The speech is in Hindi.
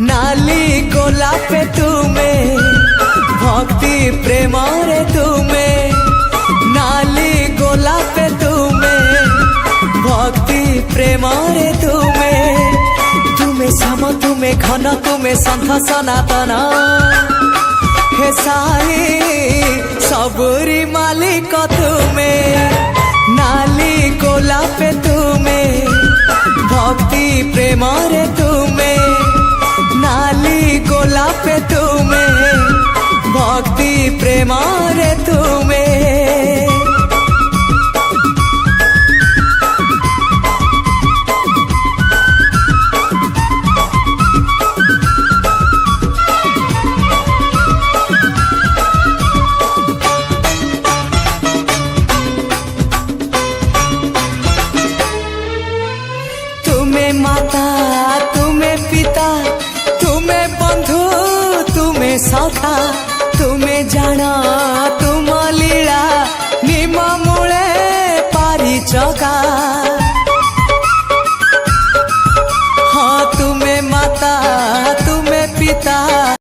नाली गोलापे तुमे भक्ति प्रेम रे तुमे नाली गोलापे तुमे भक्ति प्रेम रे तुमे तुमे श्याम तुमे घन तुमे संत सनातन हे साई सबुरी मालिक तुमे नाली गोलापे तुमे भक्ति प्रेम रे तुमे नाली गोलापे तुमे भक्ति प्रेम रे तुमे तुमे माता तुमे पिता तुमे बंधु तुमे सखा तुमे जाना